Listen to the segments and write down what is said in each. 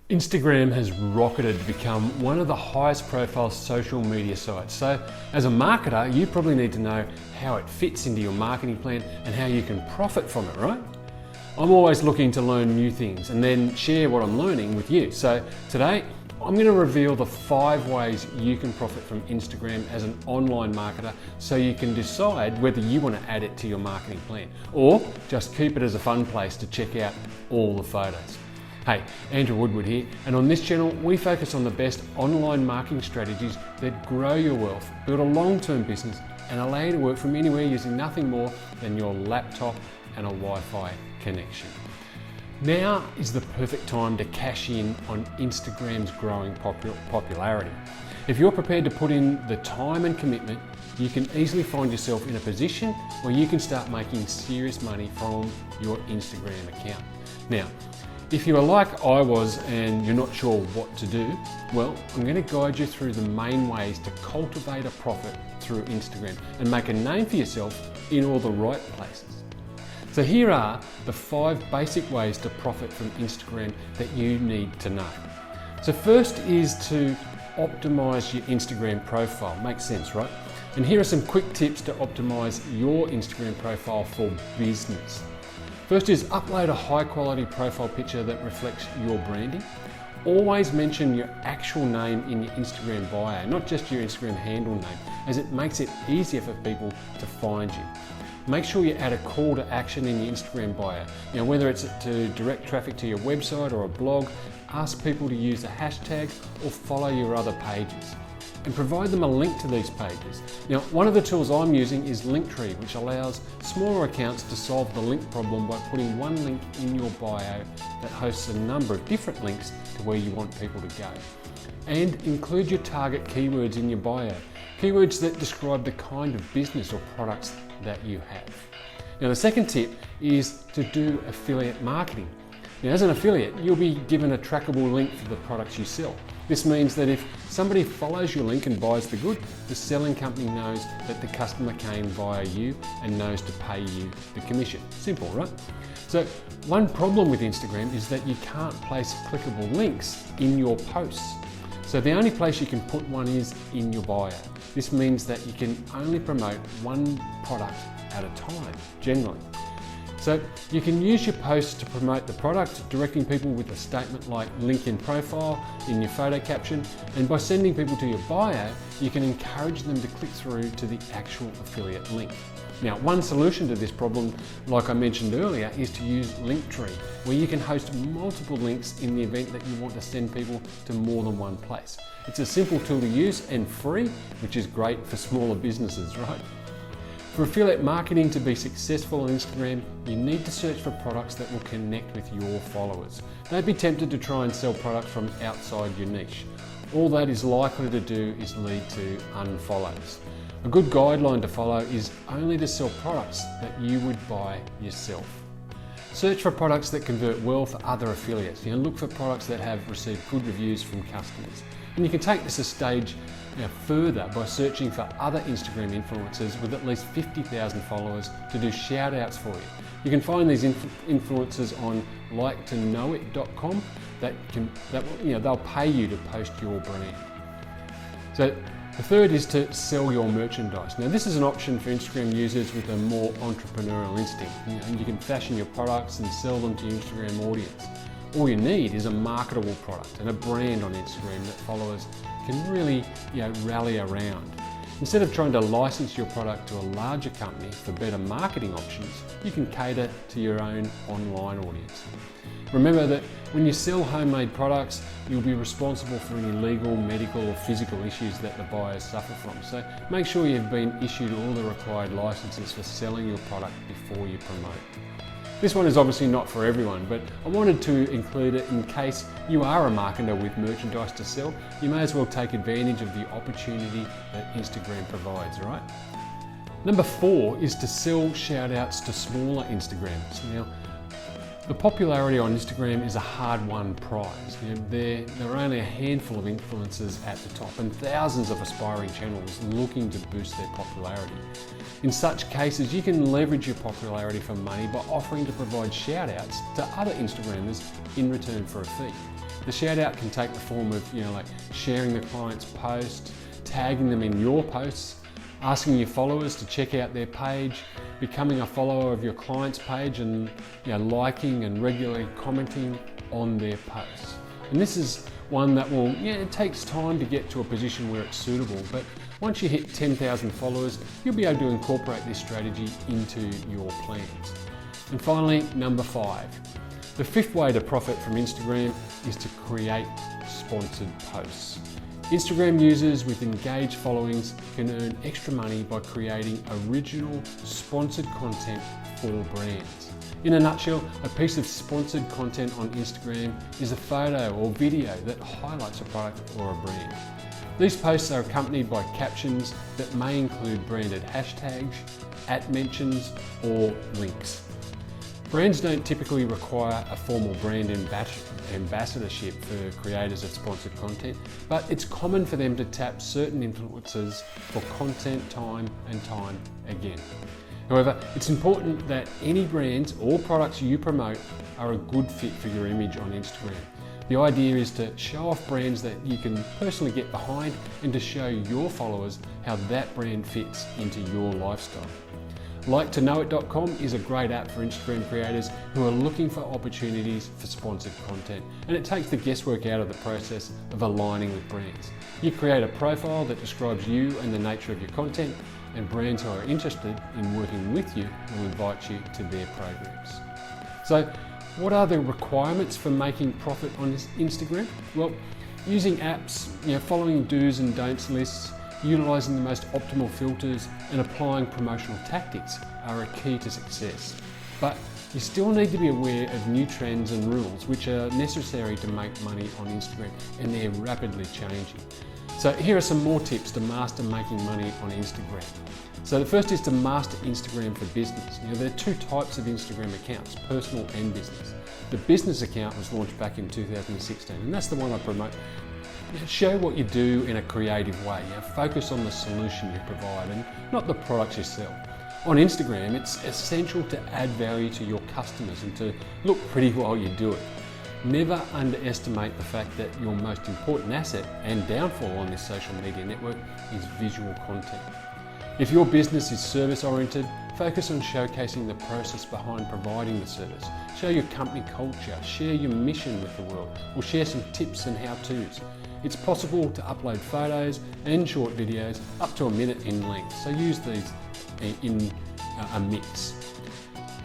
Instagram has rocketed to become one of the highest profile social media sites. So as a marketer, you probably need to know how it fits into your marketing plan and how you can profit from it, right? I'm always looking to learn new things and then share what I'm learning with you. So today, I'm going to reveal the 5 ways you can profit from Instagram as an online marketer so you can decide whether you want to add it to your marketing plan or just keep it as a fun place to check out all the photos. Hey, Andrew Woodward here, and on this channel we focus on the best online marketing strategies that grow your wealth, build a long-term business and allow you to work from anywhere using nothing more than your laptop and a Wi-Fi connection. Now is the perfect time to cash in on Instagram's growing popularity. If you're prepared to put in the time and commitment, you can easily find yourself in a position where you can start making serious money from your Instagram account. Now, if you are like I was and you're not sure what to do, well, I'm going to guide you through the main ways to cultivate a profit through Instagram and make a name for yourself in all the right places. So here are the 5 basic ways to profit from Instagram that you need to know. So first is to optimize your Instagram profile. Makes sense, right? And here are some quick tips to optimize your Instagram profile for business. First is upload a high quality profile picture that reflects your branding. Always mention your actual name in your Instagram bio, not just your Instagram handle name, as it makes it easier for people to find you. Make sure you add a call to action in your Instagram bio. Now, whether it's to direct traffic to your website or a blog, ask people to use a hashtag or follow your other pages. And provide them a link to these pages. Now, one of the tools I'm using is Linktree, which allows smaller accounts to solve the link problem by putting one link in your bio that hosts a number of different links to where you want people to go. And include your target keywords in your bio, keywords that describe the kind of business or products that you have. Now, the second tip is to do affiliate marketing. Now, as an affiliate, you'll be given a trackable link for the products you sell. This means that if somebody follows your link and buys the good, the selling company knows that the customer came via you and knows to pay you the commission. Simple, right? So one problem with Instagram is that you can't place clickable links in your posts. So the only place you can put one is in your bio. This means that you can only promote one product at a time, generally. So you can use your posts to promote the product, directing people with a statement like link in profile in your photo caption, and by sending people to your bio, you can encourage them to click through to the actual affiliate link. Now, one solution to this problem, like I mentioned earlier, is to use Linktree, where you can host multiple links in the event that you want to send people to more than one place. It's a simple tool to use and free, which is great for smaller businesses, right? For affiliate marketing to be successful on Instagram, you need to search for products that will connect with your followers. Don't be tempted to try and sell products from outside your niche. All that is likely to do is lead to unfollows. A good guideline to follow is only to sell products that you would buy yourself. Search for products that convert well for other affiliates. Look for products that have received good reviews from customers. And you can take this a stage further by searching for other Instagram influencers with at least 50,000 followers to do shout outs for you. You can find these influencers on LikeToKnowIt.com they'll pay you to post your brand. So the third is to sell your merchandise. Now, this is an option for Instagram users with a more entrepreneurial instinct. You can fashion your products and sell them to your Instagram audience. All you need is a marketable product and a brand on Instagram that followers can really rally around. Instead of trying to license your product to a larger company for better marketing options, you can cater to your own online audience. Remember that when you sell homemade products, you'll be responsible for any legal, medical or physical issues that the buyers suffer from. So make sure you've been issued all the required licenses for selling your product before you promote. This one is obviously not for everyone, but I wanted to include it in case you are a marketer with merchandise to sell. You may as well take advantage of the opportunity that Instagram provides, right? Number 4 is to sell shout outs to smaller Instagrammers. Now, the popularity on Instagram is a hard-won prize. There are only a handful of influencers at the top and thousands of aspiring channels looking to boost their popularity. In such cases, you can leverage your popularity for money by offering to provide shout-outs to other Instagrammers in return for a fee. The shout out can take the form of, like sharing the client's post, tagging them in your posts, asking your followers to check out their page, becoming a follower of your client's page and liking and regularly commenting on their posts. And this is one that will, it takes time to get to a position where it's suitable, but once you hit 10,000 followers, you'll be able to incorporate this strategy into your plans. And finally, number 5. The 5th way to profit from Instagram is to create sponsored posts. Instagram users with engaged followings can earn extra money by creating original sponsored content for brands. In a nutshell, a piece of sponsored content on Instagram is a photo or video that highlights a product or a brand. These posts are accompanied by captions that may include branded hashtags, @mentions, or links. Brands don't typically require a formal brand ambassadorship for creators of sponsored content, but it's common for them to tap certain influencers for content time and time again. However, it's important that any brands or products you promote are a good fit for your image on Instagram. The idea is to show off brands that you can personally get behind and to show your followers how that brand fits into your lifestyle. LikeToKnowIt.com is a great app for Instagram creators who are looking for opportunities for sponsored content, and it takes the guesswork out of the process of aligning with brands. You create a profile that describes you and the nature of your content, and brands who are interested in working with you will invite you to their programs. So, what are the requirements for making profit on Instagram? Well, using apps, following do's and don'ts lists, utilising the most optimal filters and applying promotional tactics are a key to success. But you still need to be aware of new trends and rules which are necessary to make money on Instagram, and they're rapidly changing. So here are some more tips to master making money on Instagram. So the first is to master Instagram for business. There are 2 types of Instagram accounts, personal and business. The business account was launched back in 2016, and that's the one I promote. Show what you do in a creative way. Focus on the solution you provide and not the products you sell. On Instagram, it's essential to add value to your customers and to look pretty while you do it. Never underestimate the fact that your most important asset and downfall on this social media network is visual content. If your business is service-oriented, focus on showcasing the process behind providing the service. Show your company culture, share your mission with the world, or share some tips and how-tos. It's possible to upload photos and short videos up to a minute in length, so use these in a mix.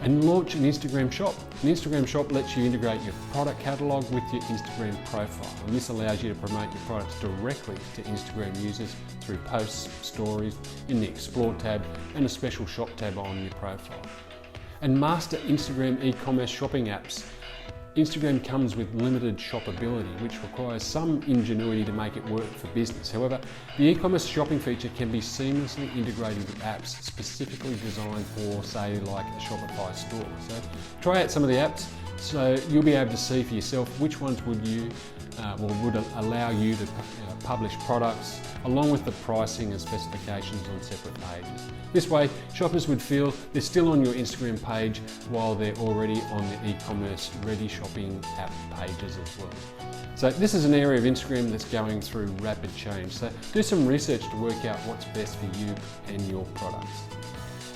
And launch an Instagram shop. An Instagram shop lets you integrate your product catalogue with your Instagram profile, and this allows you to promote your products directly to Instagram users through posts, stories, in the Explore tab, and a special shop tab on your profile. And master Instagram e-commerce shopping apps. Instagram comes with limited shoppability, which requires some ingenuity to make it work for business. However, the e-commerce shopping feature can be seamlessly integrated with apps specifically designed for, say, like a Shopify store. So try out some of the apps so you'll be able to see for yourself which ones would allow you to publish products along with the pricing and specifications on separate pages. This way, shoppers would feel they're still on your Instagram page while they're already on the e-commerce ready shopping app pages as well. So this is an area of Instagram that's going through rapid change. So do some research to work out what's best for you and your products.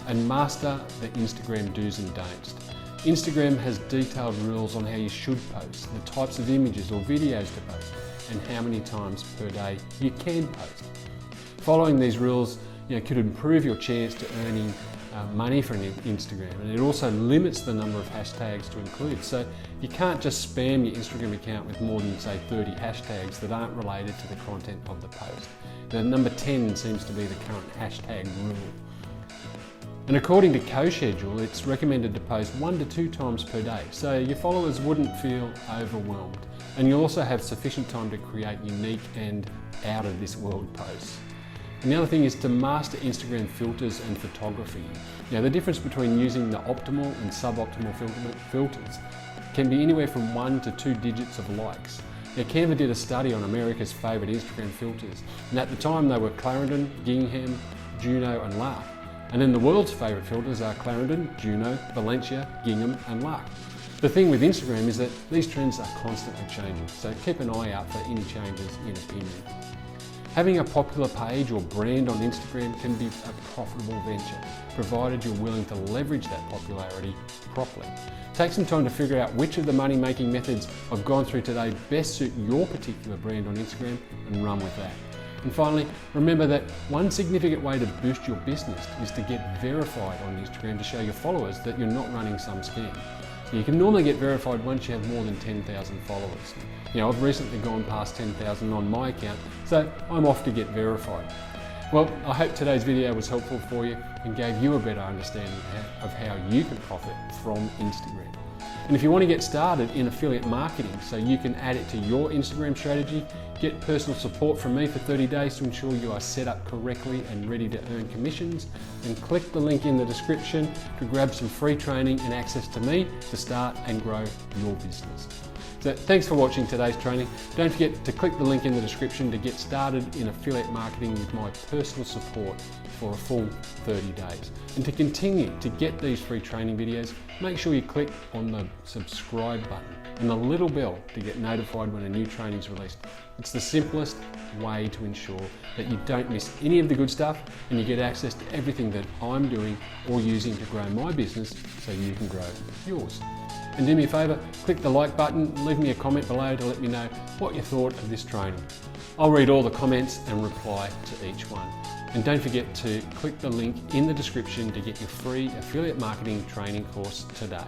And master the Instagram do's and don'ts. Instagram has detailed rules on how you should post, the types of images or videos to post, and how many times per day you can post. Following these rules could improve your chance to earning money from Instagram, and it also limits the number of hashtags to include. So you can't just spam your Instagram account with more than, say, 30 hashtags that aren't related to the content of the post. The number 10 seems to be the current hashtag rule. And according to CoSchedule, it's recommended to post 1 to 2 times per day, so your followers wouldn't feel overwhelmed. And you'll also have sufficient time to create unique and out of this world posts. And the other thing is to master Instagram filters and photography. The difference between using the optimal and suboptimal filters can be anywhere from 1 to 2 digits of likes. Canva did a study on America's favourite Instagram filters, and at the time they were Clarendon, Gingham, Juno and Lark. And then the world's favourite filters are Clarendon, Juno, Valencia, Gingham and Lark. The thing with Instagram is that these trends are constantly changing, so keep an eye out for any changes in opinion. Having a popular page or brand on Instagram can be a profitable venture, provided you're willing to leverage that popularity properly. Take some time to figure out which of the money-making methods I've gone through today best suit your particular brand on Instagram and run with that. And finally, remember that one significant way to boost your business is to get verified on Instagram to show your followers that you're not running some scam. You can normally get verified once you have more than 10,000 followers. I've recently gone past 10,000 on my account, so I'm off to get verified. Well, I hope today's video was helpful for you and gave you a better understanding of how you can profit from Instagram. And if you want to get started in affiliate marketing so you can add it to your Instagram strategy, get personal support from me for 30 days to ensure you are set up correctly and ready to earn commissions, then click the link in the description to grab some free training and access to me to start and grow your business. So thanks for watching today's training. Don't forget to click the link in the description to get started in affiliate marketing with my personal support for a full 30 days. And to continue to get these free training videos, make sure you click on the subscribe button and the little bell to get notified when a new training is released. It's the simplest way to ensure that you don't miss any of the good stuff and you get access to everything that I'm doing or using to grow my business so you can grow yours. And do me a favour, click the like button, leave me a comment below to let me know what you thought of this training. I'll read all the comments and reply to each one. And don't forget to click the link in the description to get your free affiliate marketing training course today.